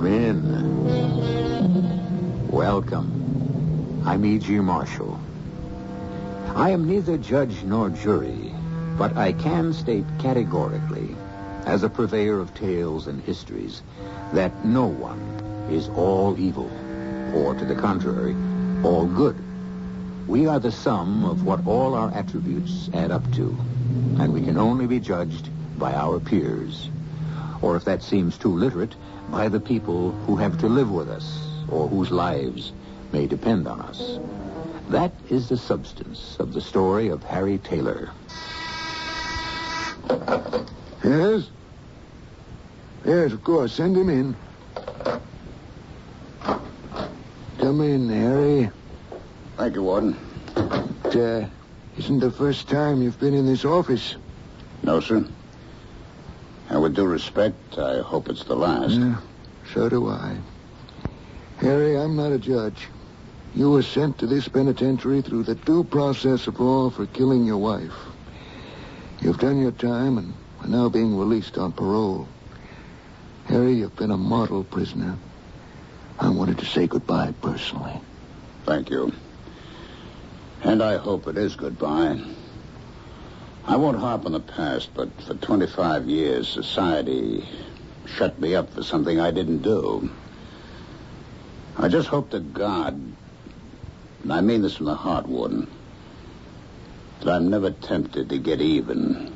Come in. Welcome. I'm E.G. Marshall. I am neither judge nor jury, but I can state categorically, as a purveyor of tales and histories, that no one is all evil, or, to the contrary, all good. We are the sum of what all our attributes add up to, and we can only be judged by our peers, or, if that seems too literate, by the people who have to live with us, or whose lives may depend on us. That is the substance of the story of Harry Taylor. Yes? Yes, of course. Send him in. Come in, Harry. Thank you, Warden. It isn't the first time you've been in this office. No, sir. And with due respect, I hope it's the last. So do I. Harry, I'm not a judge. You were sent to this penitentiary through the due process of law for killing your wife. You've done your time and are now being released on parole. Harry, you've been a model prisoner. I wanted to say goodbye personally. Thank you. And I hope it is goodbye. I won't harp on the past, but for 25 years, society shut me up for something I didn't do. I just hope to God, and I mean this from the heart, Warden, that I'm never tempted to get even.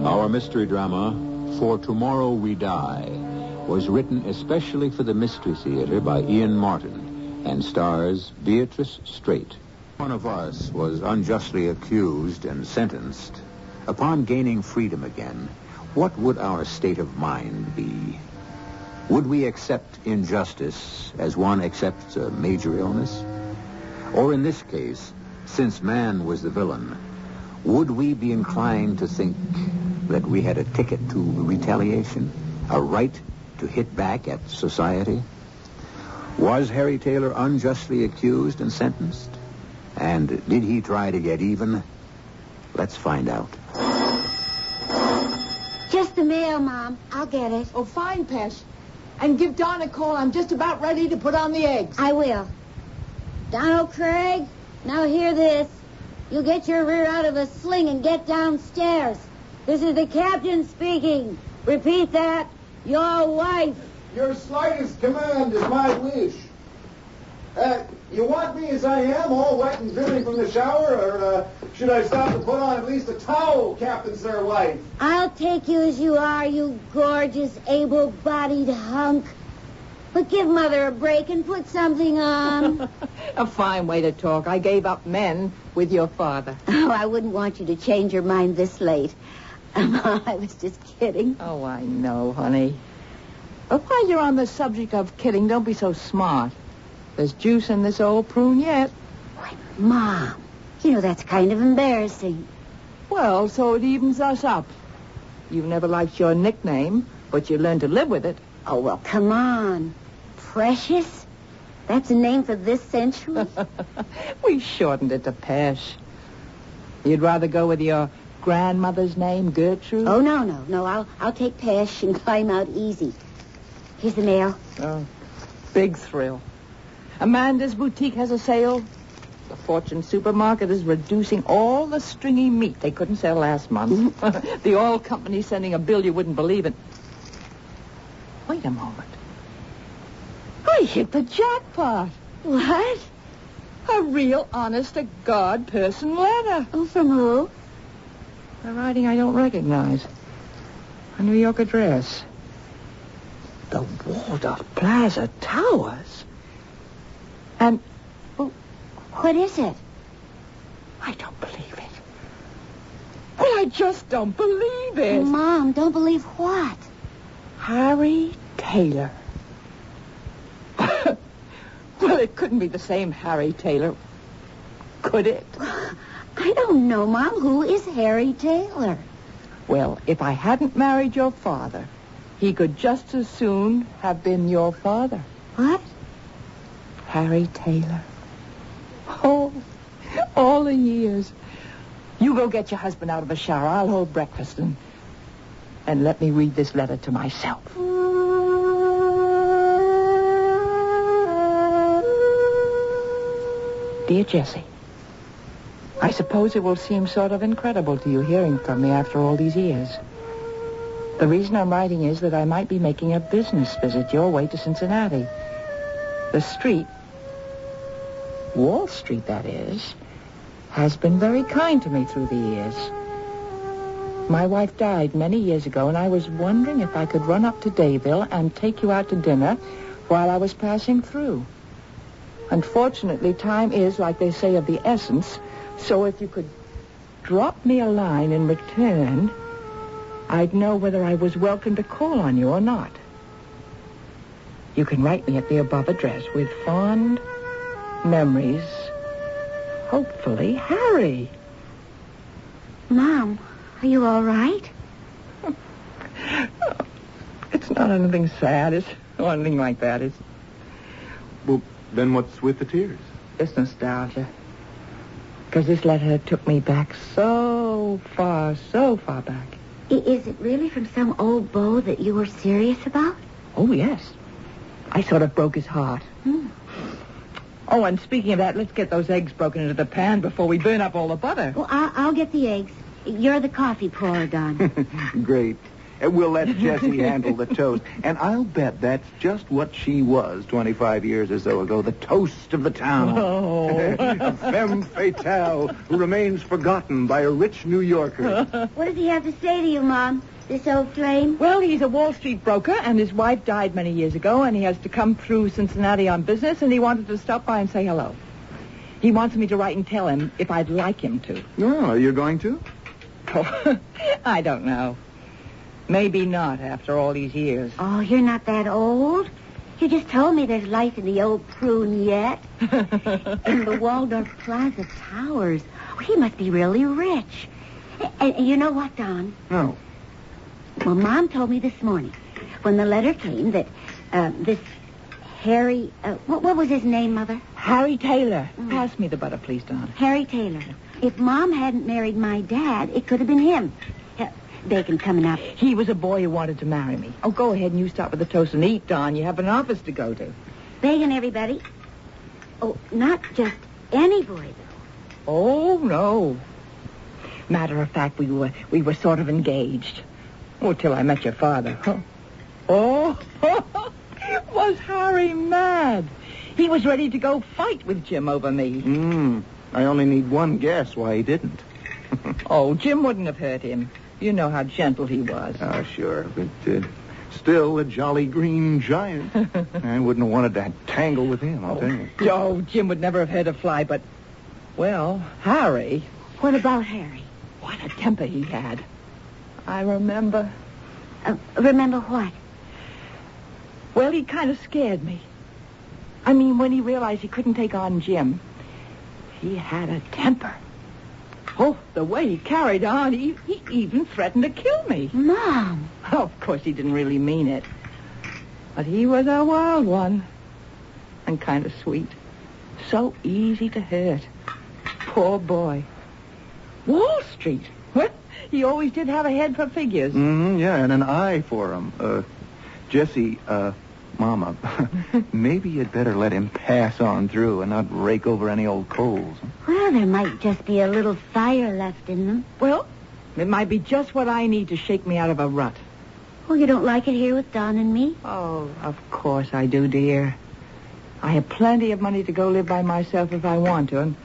Our mystery drama, For Tomorrow We Die, was written especially for the Mystery Theater by Ian Martin and stars Beatrice Straight. One of us was unjustly accused and sentenced. Upon gaining freedom again, what would our state of mind be? Would we accept injustice as one accepts a major illness? Or in this case, since man was the villain, would we be inclined to think that we had a ticket to retaliation, a right to hit back at society? Was Harry Taylor unjustly accused and sentenced? And did he try to get even? Let's find out. Just the mail, Mom. I'll get it. Oh, fine, Pesh. And give Don a call. I'm just about ready to put on the eggs. I will. Donald Craig, now hear this. You'll get your rear out of a sling and get downstairs. This is the captain speaking. Repeat that. Your wife. Your slightest command is my wish. You want me as I am, all wet and dripping from the shower, or should I stop to put on at least a towel, Captain Sir Wife? I'll take you as you are, you gorgeous, able-bodied hunk. But give Mother a break and put something on. A fine way to talk. I gave up men with your father. Oh, I wouldn't want you to change your mind this late. I was just kidding. Oh, I know, honey. But while you're on the subject of kidding, don't be so smart. There's juice in this old prune yet. Why, Mom, you know that's kind of embarrassing. Well, so it evens us up. You've never liked your nickname, but you learned to live with it. Oh, well, come on. Precious? That's a name for this century? We shortened it to Pesh. You'd rather go with your grandmother's name, Gertrude? Oh, no. I'll take Pesh and climb out easy. Here's the mail. Oh, big thrill. Amanda's boutique has a sale. The Fortune supermarket is reducing all the stringy meat they couldn't sell last month. The oil company's sending a bill you wouldn't believe it. Wait a moment. I hit the jackpot. What? A real honest-to-God person letter. Oh, from who? The writing I don't recognize. A New York address. The Waldorf Plaza Towers. And... Well, what is it? I don't believe it. Well, I just don't believe it. Mom, don't believe what? Harry Taylor. Well, it couldn't be the same Harry Taylor. Could it? I don't know, Mom. Who is Harry Taylor? Well, if I hadn't married your father, he could just as soon have been your father. What? Harry Taylor. Oh, All the years. You go get your husband out of the shower. I'll hold breakfast and let me read this letter to myself. Dear Jessie, I suppose it will seem sort of incredible to you hearing from me after all these years. The reason I'm writing is that I might be making a business visit your way to Cincinnati. The street, Wall Street that is, has been very kind to me through the years. My wife died many years ago, and I was wondering if I could run up to Dayville and take you out to dinner while I was passing through. Unfortunately, time is, like they say, of the essence, so if you could drop me a line in return, I'd know whether I was welcome to call on you or not. You can write me at the above address with fond memories. Hopefully, Harry. Mom, are you all right? It's not anything sad, or anything like that. It's Well, then what's with the tears? just nostalgia. Because this letter took me back so far back. Is it really from some old beau that you were serious about? Oh, yes. I sort of broke his heart. Oh, and speaking of that, let's get those eggs broken into the pan before we burn up all the butter. Well, I'll get the eggs. You're the coffee pourer, Don. Great. We'll let Jessie handle the toast. And I'll bet that's just what she was 25 years or so ago, the toast of the town. Oh. A femme fatale who remains forgotten by a rich New Yorker. What does he have to say to you, Mom? This old flame? Well, he's a Wall Street broker, and his wife died many years ago, and he has to come through Cincinnati on business, and he wanted to stop by and say hello. He wants me to write and tell him if I'd like him to. Oh, you're going to? Oh, I don't know. Maybe not after all these years. Oh, you're not that old. You just told me there's life in the old prune yet. In the Waldorf Plaza Towers. Oh, he must be really rich. And you know what, Don? No. Well, Mom told me this morning when the letter came that this Harry... what was his name, Mother? Harry Taylor. Pass me the butter, please, Don. Harry Taylor. If Mom hadn't married my dad, it could have been him. Bacon coming up. He was a boy who wanted to marry me. Oh, go ahead and you start with the toast and eat, Don. You have an office to go to. Bacon, everybody. Oh, not just any boy, though. Oh, no. Matter of fact, we were sort of engaged. Oh, till I met your father. Huh? Oh, was Harry mad? He was ready to go fight with Jim over me. I only need one guess why he didn't. Oh, Jim wouldn't have hurt him. You know how gentle he was. Oh, sure, but still a jolly green giant. I wouldn't have wanted to tangle with him, I'll tell you. Oh, Jim would never have hurt a fly, but, well, Harry... What about Harry? What a temper he had. I remember. Remember what? Well, he kind of scared me. I mean, when he realized he couldn't take on Jim, he had a temper. Oh, the way he carried on, he even threatened to kill me. Mom. Oh, of course, he didn't really mean it. But he was a wild one. And kind of sweet. So easy to hurt. Poor boy. Wall Street. What? He always did have a head for figures. Yeah, and an eye for him. Jessie, Mama, maybe you'd better let him pass on through and not rake over any old coals. Well, there might just be a little fire left in them. Well, it might be just what I need to shake me out of a rut. Well, you don't like it here with Don and me? Oh, of course I do, dear. I have plenty of money to go live by myself if I want to, and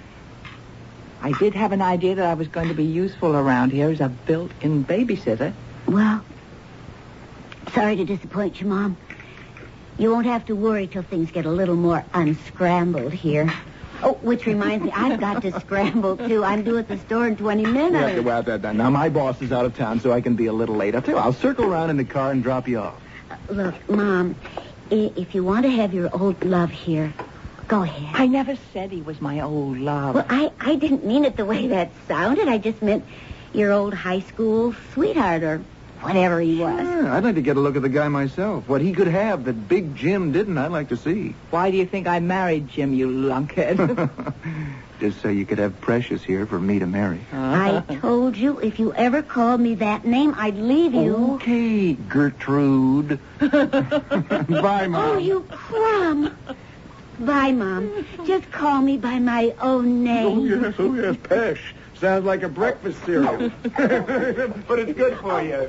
I did have an idea that I was going to be useful around here as a built-in babysitter. Well, sorry to disappoint you, Mom. You won't have to worry till things get a little more unscrambled here. Oh, which reminds me, I've got to scramble, too. I'm due at the store in 20 minutes. Well, now, my boss is out of town, so I can be a little late. I'll circle around in the car and drop you off. Look, Mom, if you want to have your old love here, go ahead. I never said he was my old love. Well, I didn't mean it the way that sounded. I just meant your old high school sweetheart or whatever he was. Yeah, I'd like to get a look at the guy myself. What he could have that Big Jim didn't, I'd like to see. Why do you think I married Jim, you lunkhead? just so you could have Precious here for me to marry. I told you if you ever called me that name, I'd leave you. Okay, Gertrude. Bye, Mom. Oh, you crumb. Bye, Mom. Just call me by my own name. Oh, yes, Pesh. Sounds like a breakfast cereal. But it's good for you.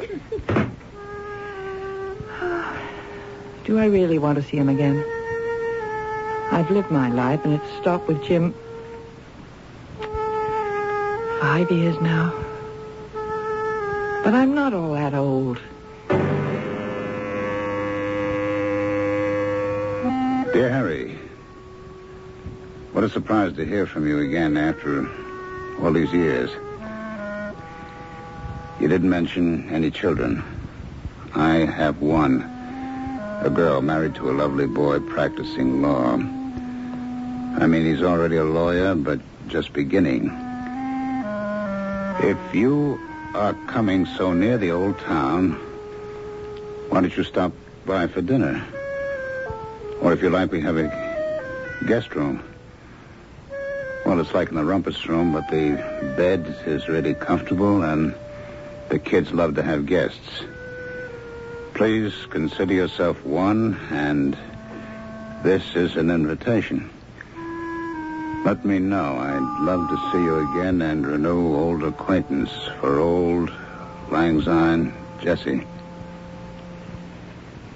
Do I really want to see him again? I've lived my life, and it's stopped with Jim 5 years now. But I'm not all that old. Dear Harry, what a surprise to hear from you again after all these years. You didn't mention any children. I have one. A girl married to a lovely boy practicing law. I mean, he's already a lawyer, but just beginning. If you are coming so near the old town, why don't you stop by for dinner? Or if you like, we have a guest room. Well, it's like in the rumpus room, but the bed is really comfortable, and the kids love to have guests. Please consider yourself one, and this is an invitation. Let me know. I'd love to see you again and renew old acquaintance for old Lang Syne Jesse.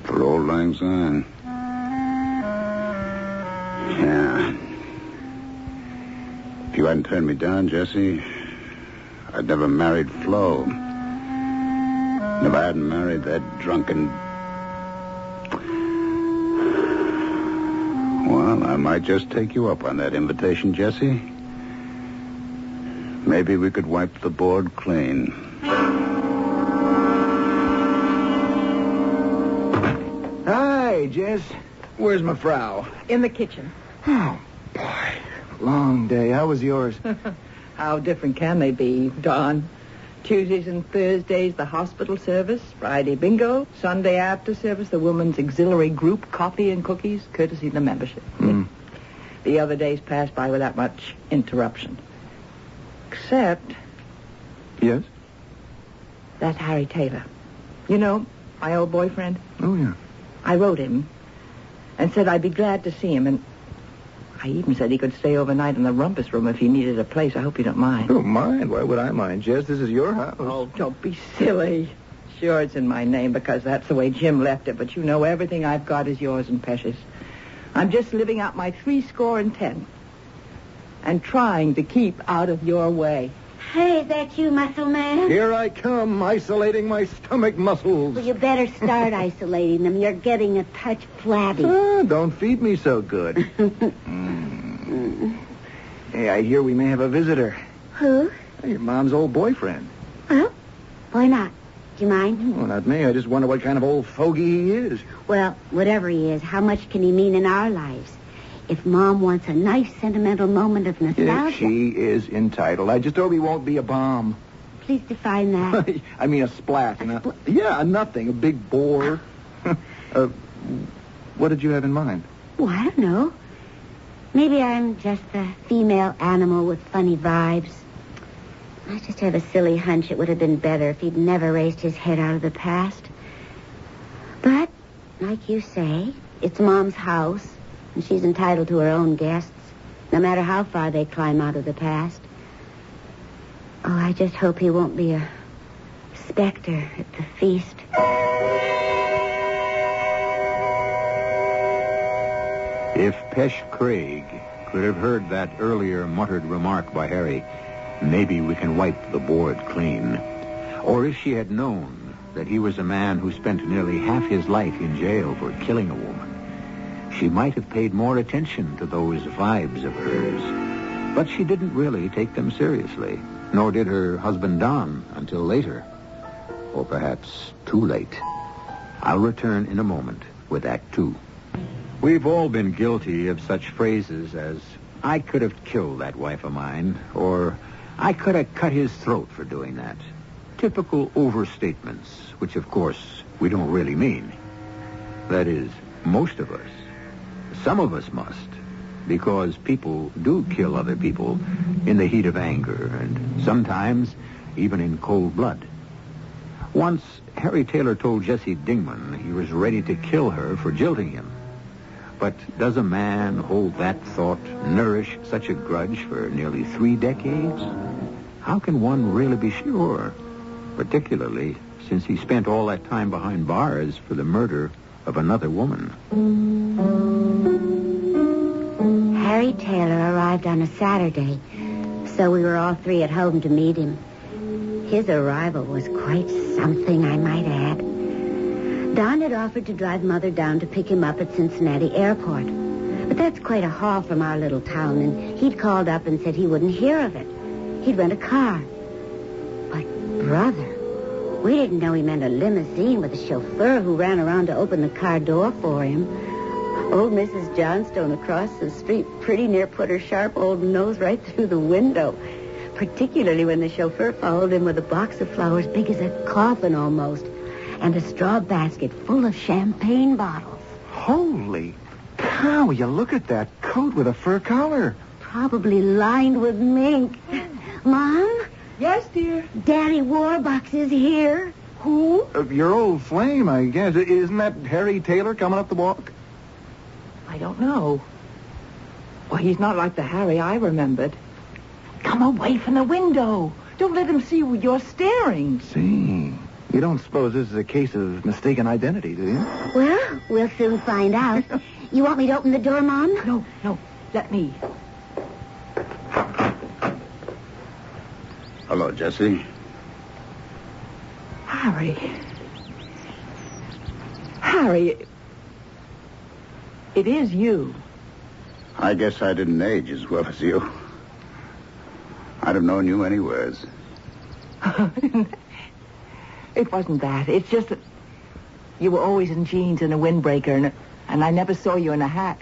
For old Lang Syne. Yeah. If you hadn't turned me down, Jesse, I'd never married Flo. And if I hadn't married that drunken... Well, I might just take you up on that invitation, Jesse. Maybe we could wipe the board clean. Hi, Jess. Where's my frau? In the kitchen. Oh, boy. Long day. How was yours? How different can they be, Don? Tuesdays and Thursdays, the hospital service. Friday, bingo. Sunday after service, the women's auxiliary group, coffee and cookies, courtesy of the membership. The other days passed by without much interruption. Except... Yes? That's Harry Taylor. You know, my old boyfriend. Oh, yeah. I wrote him and said I'd be glad to see him, and I even said he could stay overnight in the rumpus room if he needed a place. I hope you don't mind. Don't mind? Why would I mind, Jess? This is your house. Oh, don't be silly. Sure, it's in my name because that's the way Jim left it, but you know everything I've got is yours and precious. I'm just living out my 70 and trying to keep out of your way. Hey, is that you, muscle man? Here I come, isolating my stomach muscles. Well, you better start isolating them. You're getting a touch flabby. Don't feed me so good. Hey, I hear we may have a visitor. Who? Your mom's old boyfriend. Well, why not? Do you mind? Well, not me. I just wonder what kind of old fogey he is. Well, whatever he is, how much can he mean in our lives? If Mom wants a nice sentimental moment of nostalgia... She is entitled. I just hope he won't be a bomb. Please define that. I mean a splat. Yeah, nothing. A big bore. What did you have in mind? Well, I don't know. Maybe I'm just a female animal with funny vibes. I just have a silly hunch it would have been better if he'd never raised his head out of the past. But, like you say, it's Mom's house, and she's entitled to her own guests, no matter how far they climb out of the past. Oh, I just hope he won't be a specter at the feast. If Pesh Craig could have heard that earlier muttered remark by Harry, maybe we can wipe the board clean. Or if she had known that he was a man who spent nearly half his life in jail for killing a woman, she might have paid more attention to those vibes of hers. But she didn't really take them seriously, nor did her husband Don until later. Or perhaps too late. I'll return in a moment with Act 2. We've all been guilty of such phrases as, I could have killed that wife of mine, or I could have cut his throat for doing that. Typical overstatements, which of course we don't really mean. That is, most of us. Some of us must. because people do kill other people in the heat of anger and sometimes even in cold blood. Once, Harry Taylor told Jesse Dingman he was ready to kill her for jilting him. But does a man hold that thought, nourish such a grudge for nearly 3 decades? How can one really be sure? Particularly since he spent all that time behind bars for the murder of another woman. Harry Taylor arrived on a Saturday, so we were all 3 at home to meet him. His arrival was quite something, I might add. Don had offered to drive Mother down to pick him up at Cincinnati Airport. But that's quite a haul from our little town, and he'd called up and said he wouldn't hear of it. He'd rent a car. But, brother, we didn't know he meant a limousine with a chauffeur who ran around to open the car door for him. Old Mrs. Johnstone across the street pretty near put her sharp old nose right through the window, particularly when the chauffeur followed him with a box of flowers big as a coffin almost, and a straw basket full of champagne bottles. Holy cow, you look at that coat with a fur collar. Probably lined with mink. Mom? Yes, dear. Daddy Warbucks is here. Who? Your old flame, I guess. Isn't that Harry Taylor coming up the walk? I don't know. Well, he's not like the Harry I remembered. Come away from the window. Don't let him see you're staring. See. You don't suppose this is a case of mistaken identity, do you? Well, we'll soon find out. You want me to open the door, Mom? No. Let me. Hello, Jesse. Harry, it is you. I guess I didn't age as well as you. I'd have known you anywheres. It wasn't that. It's just that you were always in jeans and a windbreaker, and I never saw you in a hat.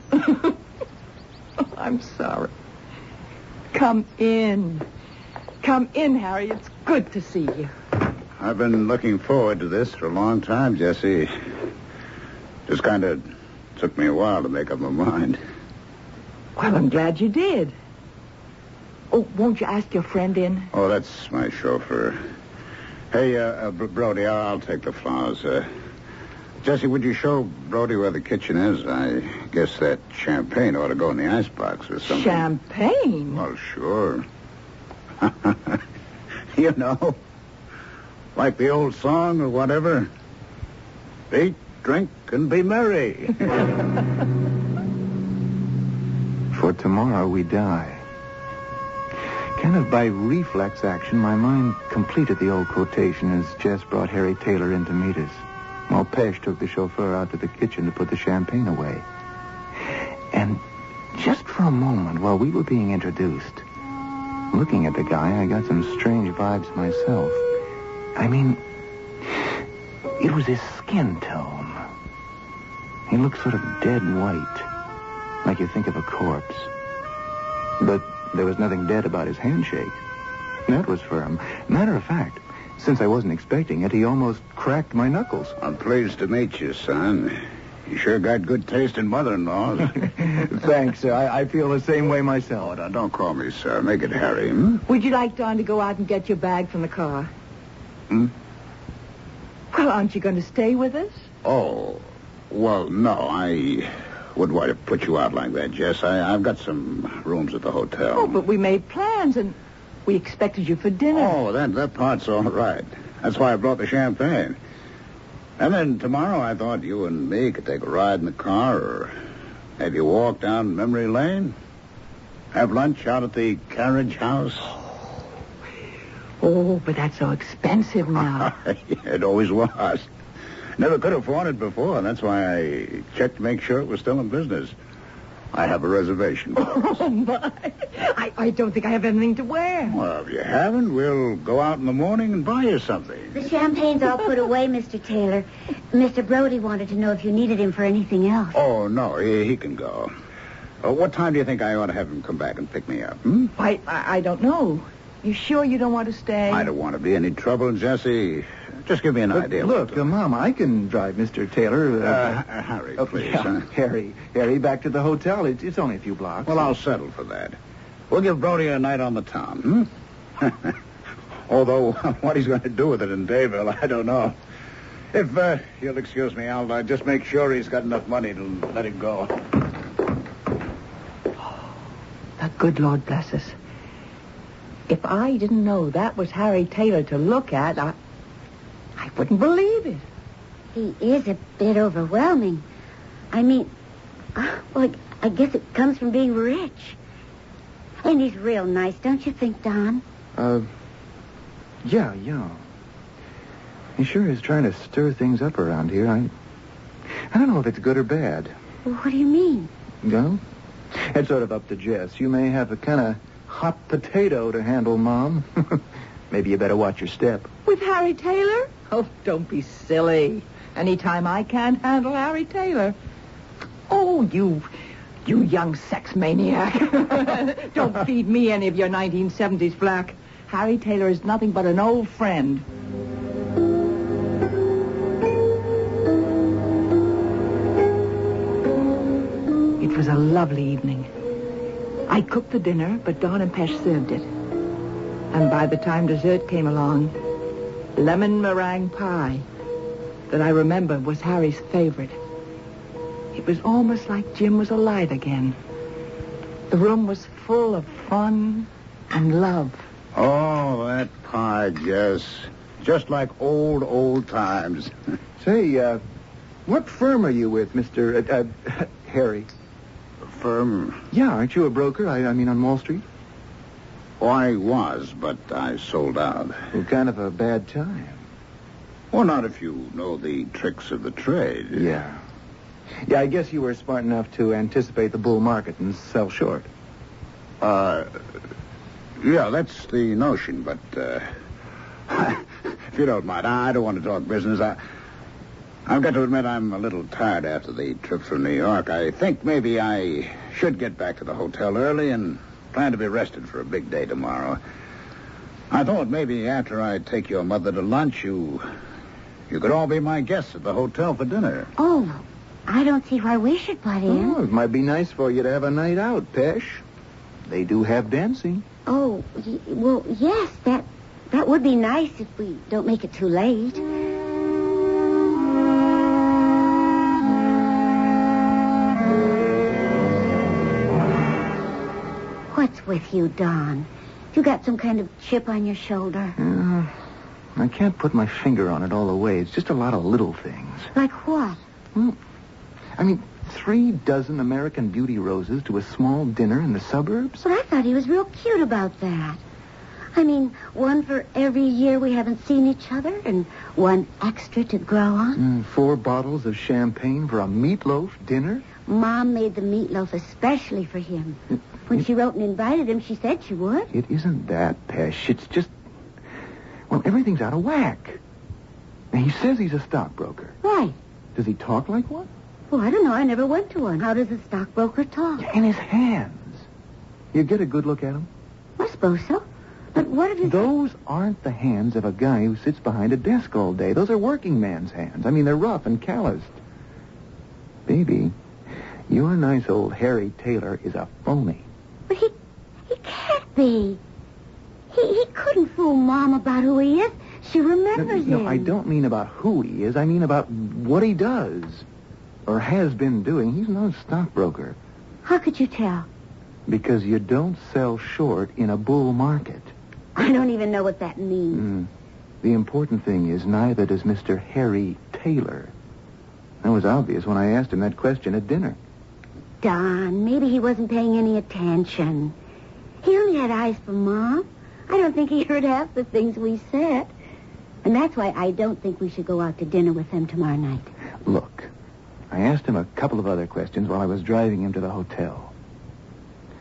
I'm sorry. Come in. Come in, Harry. It's good to see you. I've been looking forward to this for a long time, Jesse. Just kind of took me a while to make up my mind. Well, I'm glad you did. Oh, won't you ask your friend in? Oh, that's my chauffeur. Hey, Brody, I'll take the flowers. Jesse, would you show Brody where the kitchen is? I guess that champagne ought to go in the icebox or something. Champagne? Well, sure. You know, like the old song or whatever. Eat, drink, and be merry. For tomorrow we die. Kind of by reflex action, my mind completed the old quotation as Jess brought Harry Taylor in to meet us, while Pesh took the chauffeur out to the kitchen to put the champagne away. And just for a moment, while we were being introduced, looking at the guy, I got some strange vibes myself. I mean, it was his skin tone. He looked sort of dead white, like you think of a corpse. But there was nothing dead about his handshake. That was firm. Matter of fact, since I wasn't expecting it, he almost cracked my knuckles. I'm pleased to meet you, son. You sure got good taste in mother-in-laws. Thanks, sir. I feel the same way myself. Oh, now, don't call me sir. Make it Harry, hmm? Would you like Don to go out and get your bag from the car? Hmm? Well, aren't you going to stay with us? Oh, well, no, I wouldn't want to put you out like that, Jess. I've got some rooms at the hotel. Oh, but we made plans, and we expected you for dinner. Oh, that part's all right. That's why I brought the champagne. And then tomorrow I thought you and me could take a ride in the car or maybe walk down memory lane. Have lunch out at the carriage house. Oh, but that's so expensive now. It always was. Never could afford it before. That's why I checked to make sure it was still in business. I have a reservation. Oh, my. I don't think I have anything to wear. Well, if you haven't, we'll go out in the morning and buy you something. The champagne's all put away, Mr. Taylor. Mr. Brody wanted to know if you needed him for anything else. Oh, no, he can go. What time do you think I ought to have him come back and pick me up? I don't know. You sure you don't want to stay? I don't want to be any trouble, Jesse. Just give me an idea. Look, Mom, I can drive Mr. Taylor. Harry, please. Yeah, Harry, back to the hotel. It's only a few blocks. Well, I'll settle for that. We'll give Brody a night on the town, Although, what he's going to do with it in Dayville, I don't know. If you'll excuse me, I'll just make sure he's got enough money to let him go. The good Lord bless us. If I didn't know that was Harry Taylor to look at, I wouldn't believe it. He is a bit overwhelming. I mean, well, I guess it comes from being rich. And he's real nice, don't you think, Don? Yeah. He sure is trying to stir things up around here. I don't know if it's good or bad. Well, what do you mean? No? It's sort of up to Jess. You may have a kind of hot potato to handle, Mom. Maybe you better watch your step. With Harry Taylor? Oh, don't be silly. Anytime I can't handle Harry Taylor. Oh, you young sex maniac. Don't feed me any of your 1970s flack. Harry Taylor is nothing but an old friend. It was a lovely evening. I cooked the dinner, but Don and Pesh served it. And by the time dessert came along, lemon meringue pie that I remember was Harry's favorite. It was almost like Jim was alive again. The room was full of fun and love. Oh, that pie, Jess. Just like old times. Say, what firm are you with, Mr. Harry? Firm? Yeah, aren't you a broker? I mean, on Wall Street? Oh, I was, but I sold out. Well, kind of a bad time. Well, not if you know the tricks of the trade. Yeah, I guess you were smart enough to anticipate the bull market and sell short. Yeah, that's the notion, but, if you don't mind, I don't want to talk business. I've got to admit I'm a little tired after the trip from New York. I think maybe I should get back to the hotel early and plan to be rested for a big day tomorrow. I thought maybe after I take your mother to lunch, you could all be my guests at the hotel for dinner. Oh, I don't see why we should butt in. Oh, it might be nice for you to have a night out, Pesh. They do have dancing. Oh, well, yes, that would be nice if we don't make it too late. What's with you, Don? You got some kind of chip on your shoulder? I can't put my finger on it all the way. It's just a lot of little things. Like what? Well, I mean, 3 dozen American Beauty roses to a small dinner in the suburbs? But I thought he was real cute about that. I mean, one for every year we haven't seen each other and one extra to grow on. 4 bottles of champagne for a meatloaf dinner? Mom made the meatloaf especially for him. When she wrote and invited him, she said she would. It isn't that, Pesh. It's just... Well, everything's out of whack. Now, he says he's a stockbroker. Right. Does he talk like one? Well, I don't know. I never went to one. How does a stockbroker talk? In his hands. You get a good look at him? I suppose so. But what if Those aren't the hands of a guy who sits behind a desk all day. Those are working man's hands. I mean, they're rough and calloused. Baby, your nice old Harry Taylor is a phony. But he can't be. He couldn't fool Mom about who he is. She remembers him. No, I don't mean about who he is. I mean about what he does. Or has been doing. He's no stockbroker. How could you tell? Because you don't sell short in a bull market. I don't even know what that means. The important thing is neither does Mr. Harry Taylor. That was obvious when I asked him that question at dinner. Don, maybe he wasn't paying any attention. He only had eyes for Mom. I don't think he heard half the things we said. And that's why I don't think we should go out to dinner with him tomorrow night. Look, I asked him a couple of other questions while I was driving him to the hotel.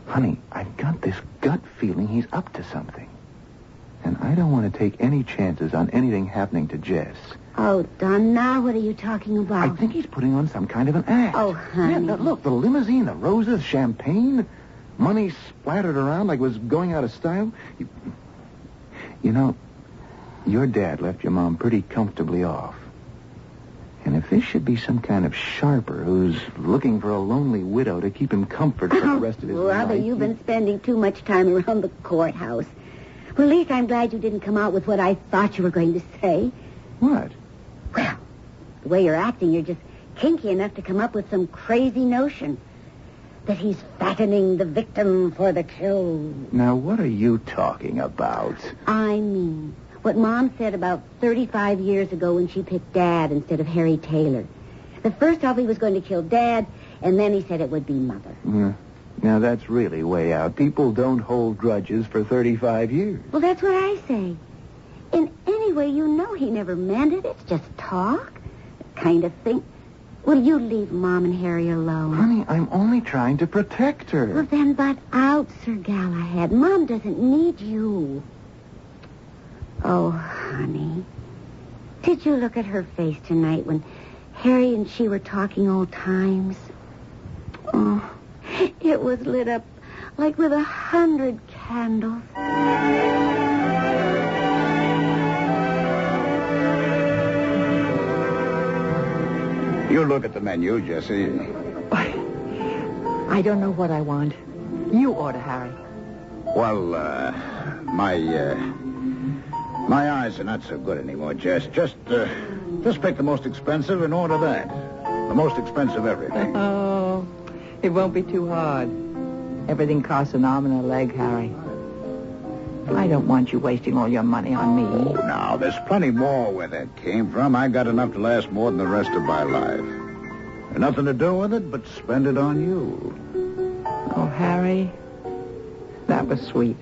Honey, I've got this gut feeling he's up to something. And I don't want to take any chances on anything happening to Jess. Oh, Don, now what are you talking about? I think he's putting on some kind of an act. Oh, honey. Yeah, look, the limousine, the roses, champagne, money splattered around like it was going out of style. You know, your dad left your mom pretty comfortably off. And if this should be some kind of sharper who's looking for a lonely widow to keep him comfort for the rest of his life... Brother, you've been spending too much time around the courthouse. Well, at least I'm glad you didn't come out with what I thought you were going to say. What? Well, the way you're acting, you're just kinky enough to come up with some crazy notion that he's fattening the victim for the kill. Now, what are you talking about? I mean, what Mom said about 35 years ago when she picked Dad instead of Harry Taylor. The first off, he was going to kill Dad, and then he said it would be Mother. Now, that's really way out. People don't hold grudges for 35 years. Well, that's what I say. In any way, you know he never meant it. It's just talk, kind of thing. Will you leave Mom and Harry alone? Honey, I'm only trying to protect her. Well, then butt out, Sir Galahad. Mom doesn't need you. Oh, honey. Did you look at her face tonight when Harry and she were talking old times? Oh, it was lit up like with 100 candles. You look at the menu, Jesse. I don't know what I want. You order, Harry. Well, my eyes are not so good anymore, Jess. Just pick the most expensive and order that. The most expensive everything. Oh, it won't be too hard. Everything costs an arm and a leg, Harry. I don't want you wasting all your money on me. Oh, now, there's plenty more where that came from. I got enough to last more than the rest of my life. And nothing to do with it but spend it on you. Oh, Harry, that was sweet.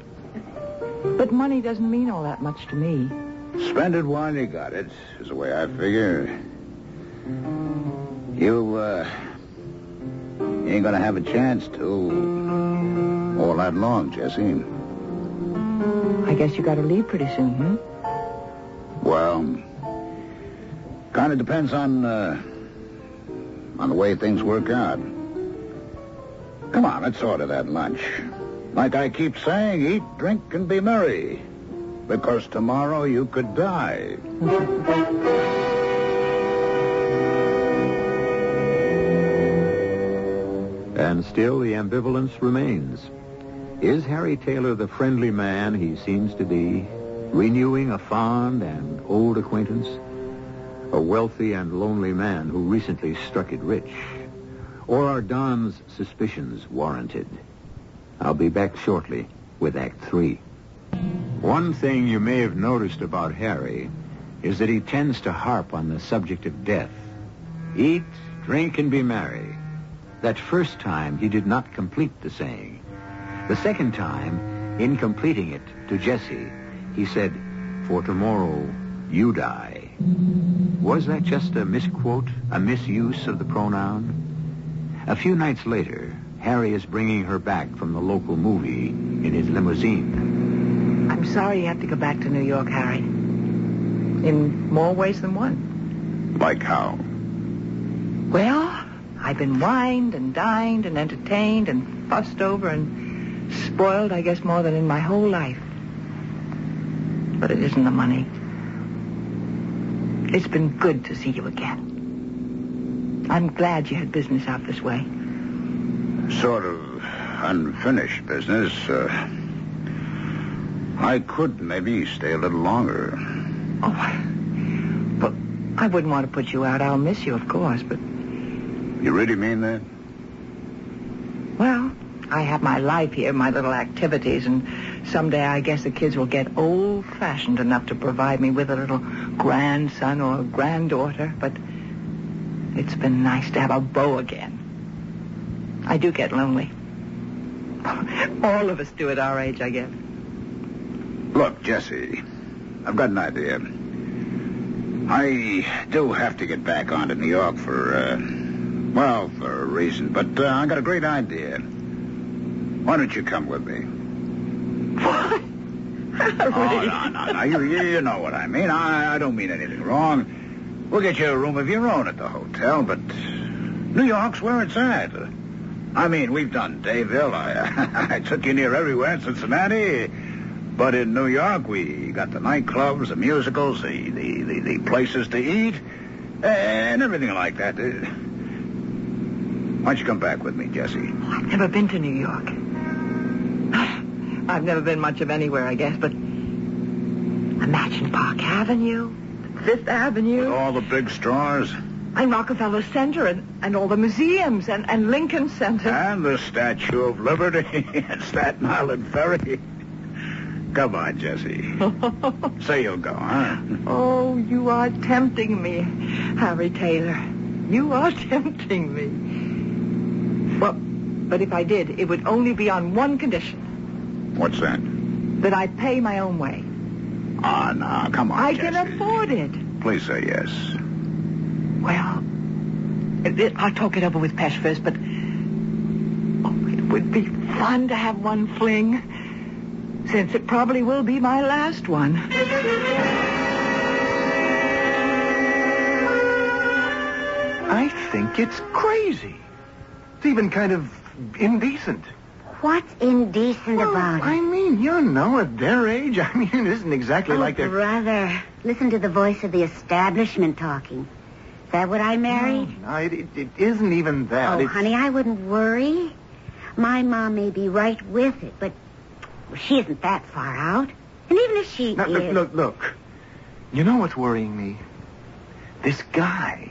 But money doesn't mean all that much to me. Spend it while you got it, is the way I figure. You ain't gonna have a chance to all that long, Jesse. I guess you gotta leave pretty soon, Well, kind of depends on the way things work out. Come on, let's order that lunch. Like I keep saying, eat, drink, and be merry. Because tomorrow you could die. And still the ambivalence remains. Is Harry Taylor the friendly man he seems to be, renewing a fond and old acquaintance? A wealthy and lonely man who recently struck it rich? Or are Don's suspicions warranted? I'll be back shortly with Act 3. One thing you may have noticed about Harry is that he tends to harp on the subject of death. Eat, drink, and be merry. That first time, he did not complete the saying. The second time, in completing it to Jesse, he said, "For tomorrow, you die." Was that just a misquote, a misuse of the pronoun? A few nights later, Harry is bringing her back from the local movie in his limousine. I'm sorry you have to go back to New York, Harry. In more ways than one. Like how? Well, I've been wined and dined and entertained and fussed over and spoiled, I guess, more than in my whole life. But it isn't the money. It's been good to see you again. I'm glad you had business out this way. Sort of unfinished business. I could maybe stay a little longer. Oh, but I wouldn't want to put you out. I'll miss you, of course, but... You really mean that? Well, I have my life here, my little activities, and someday I guess the kids will get old-fashioned enough to provide me with a little grandson or granddaughter, but it's been nice to have a beau again. I do get lonely. All of us do at our age, I guess. Look, Jesse, I've got an idea. I do have to get back on to New York for a reason, but I got a great idea. Why don't you come with me? What? Oh, no. You know what I mean. I don't mean anything wrong. We'll get you a room of your own at the hotel, but New York's where it's at. I mean, we've done Dayville. I took you near everywhere in Cincinnati. But in New York, we got the nightclubs, the musicals, the places to eat, and everything like that. Why don't you come back with me, Jessie? I've never been to New York. I've never been much of anywhere, I guess, but imagine Park Avenue, Fifth Avenue. With all the big stores. And Rockefeller Center and all the museums and Lincoln Center. And the Statue of Liberty and Staten Island Ferry. Come on, Jessie. Say you'll go, huh? Oh, you are tempting me, Harry Taylor. You are tempting me. Well, but if I did, it would only be on one condition. What's that? That I pay my own way. Oh, no, come on, I Jessie. can afford it. Please say yes. Well, I'll talk it over with Pesh first, but... Oh, it would be fun to have one fling, since it probably will be my last one. I think it's crazy. It's even kind of indecent. What's indecent about it? I mean, you know, at their age, I mean, it isn't exactly like they're... brother, listen to the voice of the establishment talking. Is that what I married? No, it isn't even that. Oh, honey, I wouldn't worry. My mom may be right with it, but she isn't that far out. And even if she Now, is... Look. You know what's worrying me? This guy.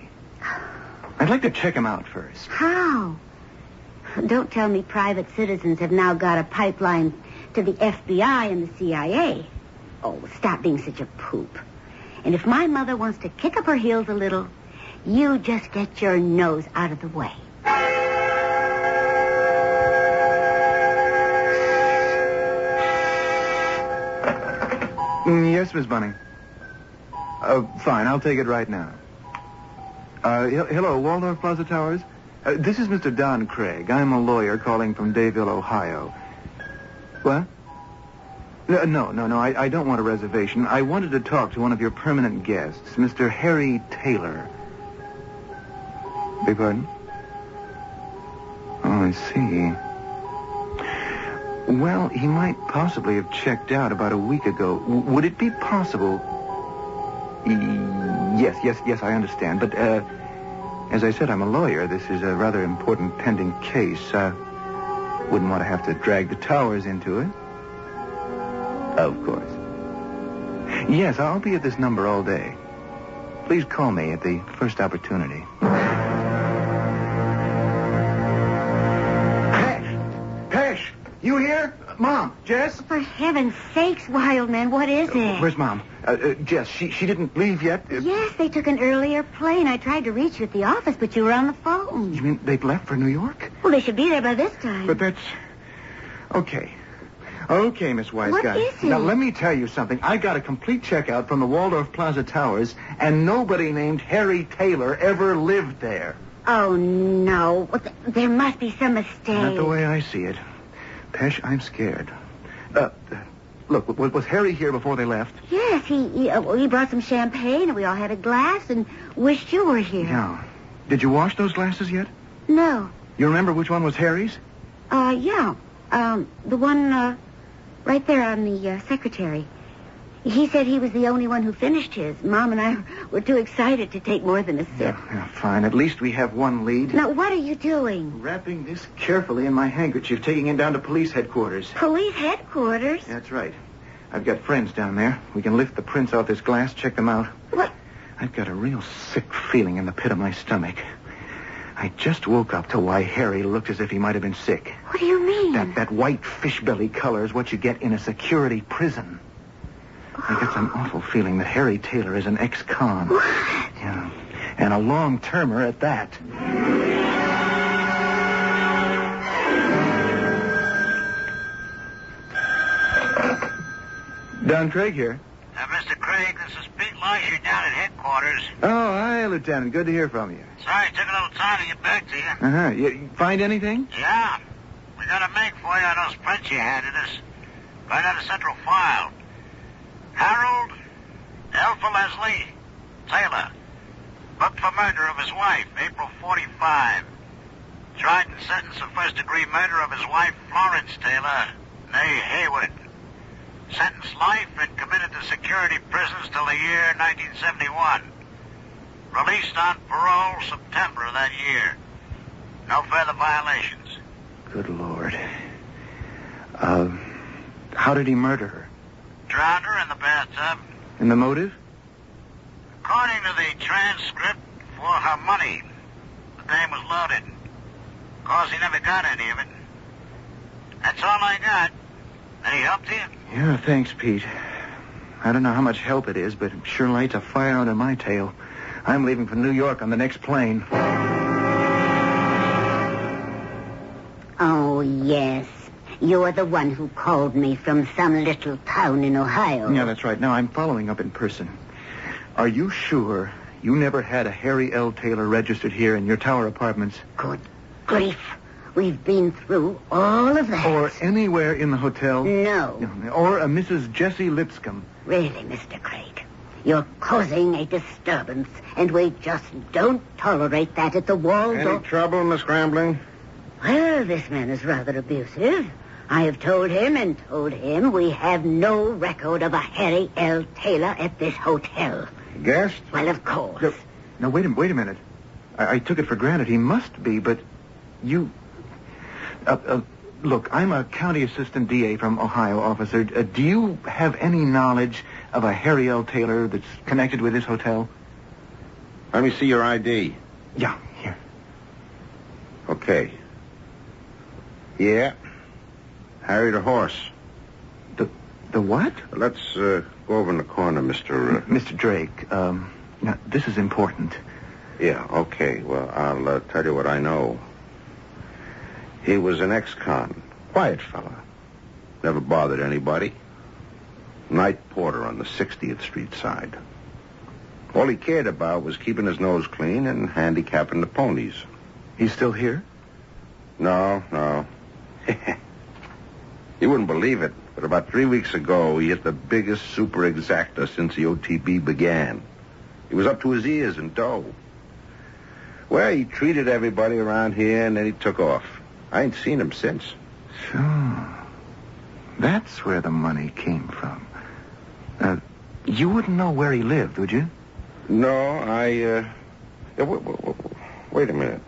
I'd like to check him out first. How? Don't tell me private citizens have now got a pipeline to the FBI and the CIA. Oh, stop being such a poop. And if my mother wants to kick up her heels a little, you just get your nose out of the way. Yes, Miss Bunning. Fine, I'll take it right now. Hello, Waldorf Plaza Towers? This is Mr. Don Craig. I'm a lawyer calling from Dayville, Ohio. What? No, I don't want a reservation. I wanted to talk to one of your permanent guests, Mr. Harry Taylor. Beg pardon? Oh, I see. Well, he might possibly have checked out about a week ago. Would it be possible... Yes, I understand. But, as I said, I'm a lawyer. This is a rather important pending case. Wouldn't want to have to drag the Towers into it. Of course. Yes, I'll be at this number all day. Please call me at the first opportunity. Pesh! You here? Mom, Jess? For heaven's sakes, Wildman, what is it? Where's Mom? Jess, she didn't leave yet? Yes, they took an earlier plane. I tried to reach you at the office, but you were on the phone. You mean they've left for New York? Well, they should be there by this time. But that's... Okay, Miss Wise What Guy. is it? Now, let me tell you something. I got a complete checkout from the Waldorf Plaza Towers, and nobody named Harry Taylor ever lived there. Oh, no. There must be some mistake. Not the way I see it. Pesh, I'm scared. Look, was Harry here before they left? Yes, he brought some champagne, and we all had a glass and wished you were here. Yeah. Did you wash those glasses yet? No. You remember which one was Harry's? Yeah. The one, right there on the secretary. He said he was the only one who finished his. Mom and I were too excited to take more than a sip. Yeah, fine. At least we have one lead. Now, what are you doing? Wrapping this carefully in my handkerchief, taking it down to police headquarters. Police headquarters? That's right. I've got friends down there. We can lift the prints off this glass, check them out. What? I've got a real sick feeling in the pit of my stomach. I just woke up to why Harry looked as if he might have been sick. What do you mean? That white fish belly color is what you get in a security prison. I get some awful feeling that Harry Taylor is an ex-con. What? Yeah. And a long-termer at that. Don Craig here. Mr. Craig, this is Pete Lasher down at headquarters. Oh, hi, Lieutenant. Good to hear from you. Sorry it took a little time to get back to you. Uh-huh. You find anything? Yeah. We got a make for you on those prints you handed us. Right out of central file. Harold Alpha Leslie Taylor. Booked for murder of his wife, April 45. Tried and sentenced for first-degree murder of his wife, Florence Taylor, née Hayward. Sentenced life and committed to security prisons till the year 1971. Released on parole September of that year. No further violations. Good Lord. How did he murder her? Drowned her in the bathtub. And the motive? According to the transcript, for her money. The dame was loaded. Of course, he never got any of it. That's all I got. Any help to you? Yeah, thanks, Pete. I don't know how much help it is, but it sure lights a fire under my tail. I'm leaving for New York on the next plane. Oh, yes. You're the one who called me from some little town in Ohio. Yeah, that's right. Now I'm following up in person. Are you sure you never had a Harry L. Taylor registered here in your tower apartments? Good grief. We've been through all of that. Or anywhere in the hotel? No. Or a Mrs. Jessie Lipscomb? Really, Mr. Craig, you're causing a disturbance, and we just don't tolerate that at the Waldorf. Any trouble, Miss Grambling? Well, this man is rather abusive. I have told him we have no record of a Harry L. Taylor at this hotel. Guest? Well, of course. No, wait a minute. I took it for granted he must be, but you... look, I'm a county assistant DA from Ohio, officer. Do you have any knowledge of a Harry L. Taylor that's connected with this hotel? Let me see your ID. Yeah, here. Okay. Yeah. Harry the horse. The what? Let's go over in the corner, Mr. Mr. Drake. Now, this is important. Yeah, okay. Well, I'll tell you what I know. He was an ex-con. Quiet fella. Never bothered anybody. Night porter on the 60th Street side. All he cared about was keeping his nose clean and handicapping the ponies. He's still here? No. You wouldn't believe it, but about 3 weeks ago, he hit the biggest super exacta since the OTB began. He was up to his ears in dough. Well, he treated everybody around here, and then he took off. I ain't seen him since. So, that's where the money came from. You wouldn't know where he lived, would you? No, wait a minute.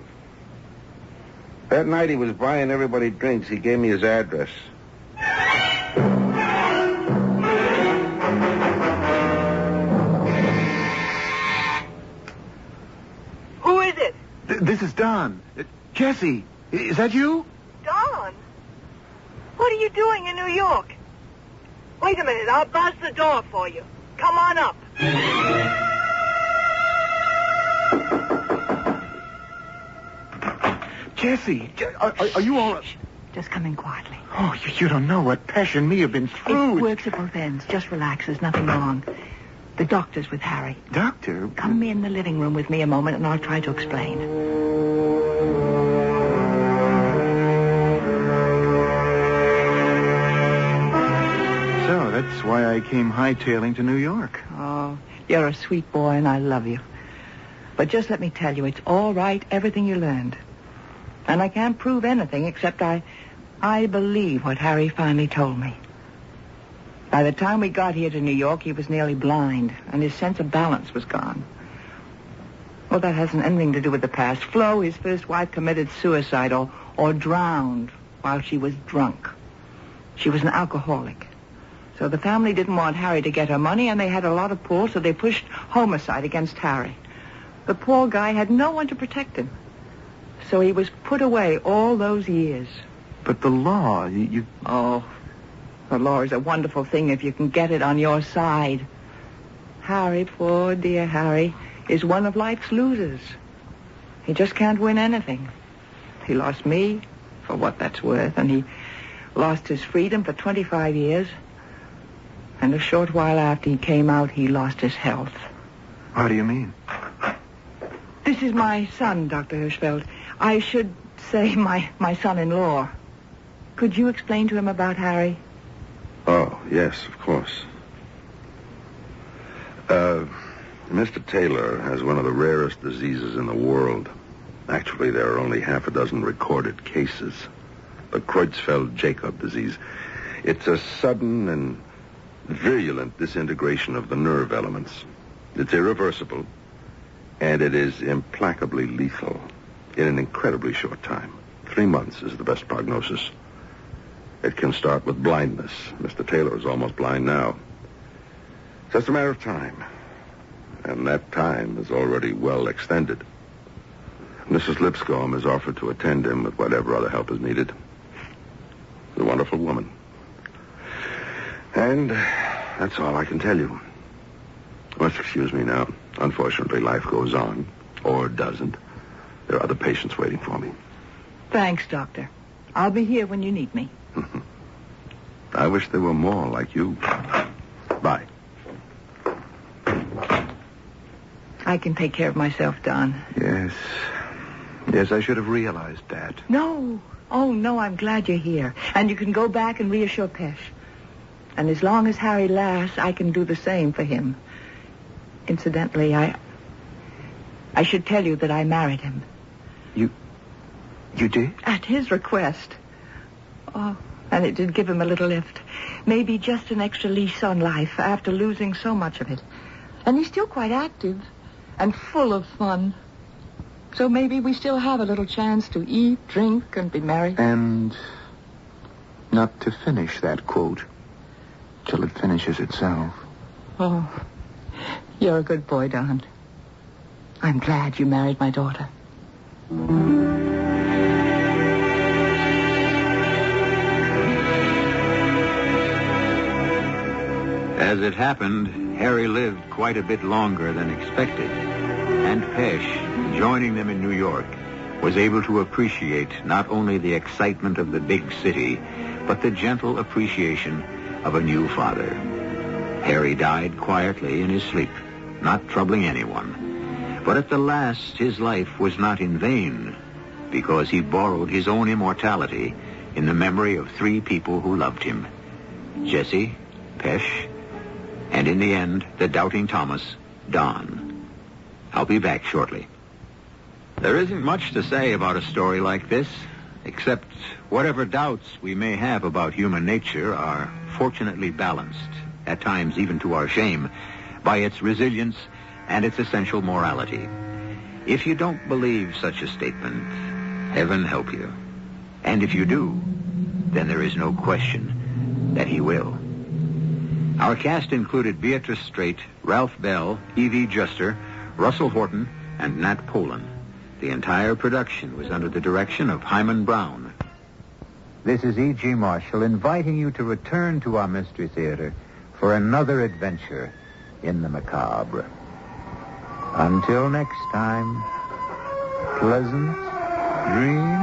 That night he was buying everybody drinks. He gave me his address. Who is it? This is Don. Jessie, is that you? Don? What are you doing in New York? Wait a minute, I'll buzz the door for you. Come on up. Jessie, are you all... Shh. Just come in quietly. Oh, you don't know what Pesh and me have been through. It works at both ends. Just relax. There's nothing wrong. The doctor's with Harry. Doctor? Come in the living room with me a moment, and I'll try to explain. So, that's why I came hightailing to New York. Oh, you're a sweet boy, and I love you. But just let me tell you, it's all right, everything you learned. And I can't prove anything except I believe what Harry finally told me. By the time we got here to New York, he was nearly blind, and his sense of balance was gone. Well, that hasn't anything to do with the past. Flo, his first wife, committed suicide or drowned while she was drunk. She was an alcoholic. So the family didn't want Harry to get her money, and they had a lot of pull, so they pushed homicide against Harry. The poor guy had no one to protect him. So he was put away all those years. But the law, you... Oh, the law is a wonderful thing if you can get it on your side. Harry, poor dear Harry, is one of life's losers. He just can't win anything. He lost me, for what that's worth, and he lost his freedom for 25 years. And a short while after he came out, he lost his health. How do you mean? This is my son, Dr. Hirschfeld. I should say my son-in-law. Could you explain to him about Harry? Oh, yes, of course. Mr. Taylor has one of the rarest diseases in the world. Actually, there are only half a dozen recorded cases. The Creutzfeldt-Jakob disease. It's a sudden and virulent disintegration of the nerve elements. It's irreversible, and it is implacably lethal in an incredibly short time. 3 months is the best prognosis. It can start with blindness. Mr. Taylor is almost blind now. Just a matter of time. And that time is already well extended. Mrs. Lipscomb has offered to attend him with whatever other help is needed. She's a wonderful woman. And that's all I can tell you. You must excuse me now. Unfortunately, life goes on. Or doesn't. There are other patients waiting for me. Thanks, Doctor. I'll be here when you need me. I wish there were more like you. Bye. I can take care of myself, Don. Yes. Yes, I should have realized that. No. Oh, no, I'm glad you're here. And you can go back and reassure Pesh. And as long as Harry lasts, I can do the same for him. Incidentally, I should tell you that I married him. You did? At his request. Oh, and it did give him a little lift. Maybe just an extra lease on life after losing so much of it. And he's still quite active and full of fun. So maybe we still have a little chance to eat, drink, and be merry. And not to finish that quote till it finishes itself. Oh, you're a good boy, Don. I'm glad you married my daughter. As it happened, Harry lived quite a bit longer than expected. And Pesh, joining them in New York, was able to appreciate not only the excitement of the big city, but the gentle appreciation of a new father. Harry died quietly in his sleep, not troubling anyone. But at the last, his life was not in vain, because he borrowed his own immortality in the memory of 3 people who loved him: Jessie, Pesh, and in the end, the doubting Thomas, Don. I'll be back shortly. There isn't much to say about a story like this, except whatever doubts we may have about human nature are fortunately balanced, at times even to our shame, by its resilience and its essential morality. If you don't believe such a statement, heaven help you. And if you do, then there is no question that he will. Our cast included Beatrice Straight, Ralph Bell, Evie Juster, Russell Horton, and Nat Polen. The entire production was under the direction of Himan Brown. This is E.G. Marshall inviting you to return to our Mystery Theater for another adventure in the macabre. Until next time, pleasant dreams.